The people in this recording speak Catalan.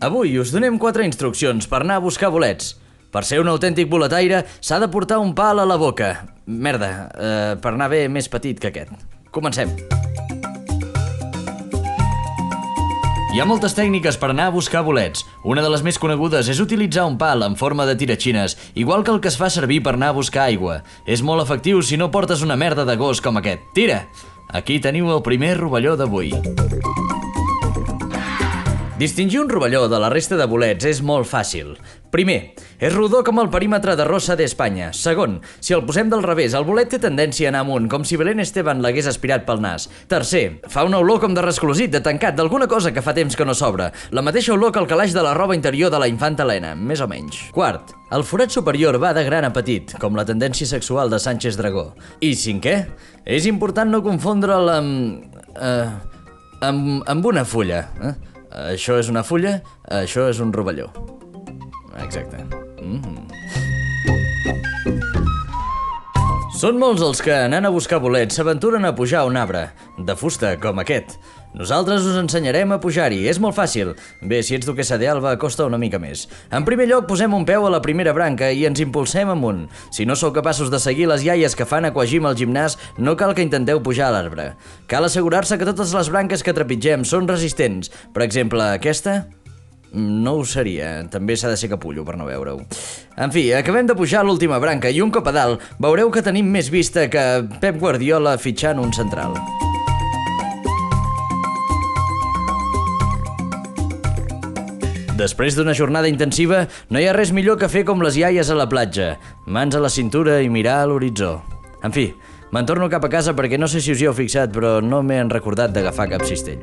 Avui us donem 4 instruccions per anar a buscar bolets. Per ser un autèntic boletaire s'ha de portar un pal a la boca. Merda, per anar bé més petit que aquest. Comencem. Hi ha moltes tècniques per anar a buscar bolets. Una de les més conegudes és utilitzar un pal en forma de tiratxines, igual que el que es fa servir per anar a buscar aigua. És molt efectiu si no portes una merda de gos com aquest. Tira! Aquí teniu el primer rovelló d'avui. Distingir un rovelló de la resta de bolets és molt fàcil. Primer, és rodó com el perímetre de Rosa d'Espanya. Segon, si el posem del revés, el bolet té tendència a anar amunt, com si Belén Esteban l'hagués aspirat pel nas. Tercer, fa una olor com de resclosit, de tancat, d'alguna cosa que fa temps que no s'obre. La mateixa olor que el calaix de la roba interior de la infanta Helena, més o menys. Quart, el forat superior va de gran a petit, com la tendència sexual de Sánchez Dragó. I cinquè, és important no confondre'l amb una fulla. Això és una fulla, això és un rovelló. Exacte. Són molts els que, anant a buscar bolets, s'aventuren a pujar un arbre, de fusta com aquest. Nosaltres us ensenyarem a pujar-hi, és molt fàcil. Bé, si ets duquessa d'Alba, costa una mica més. En primer lloc, posem un peu a la primera branca i ens impulsem amunt. Si no sou capaços de seguir les iaies que fan aquagym al gimnàs, no cal que intenteu pujar a l'arbre. Cal assegurar-se que totes les branques que trepitgem són resistents. Per exemple, aquesta no ho seria, també s'ha de ser capullo per no veure-ho. En fi, acabem de pujar l'última branca i un cop a dalt veureu que tenim més vista que Pep Guardiola fitxant un central. Després d'una jornada intensiva, no hi ha res millor que fer com les iaies a la platja. Mans a la cintura i mirar a l'horitzó. En fi, me'n torno cap a casa perquè no sé si us hi heu fixat, però no m'he recordat d'agafar cap cistell.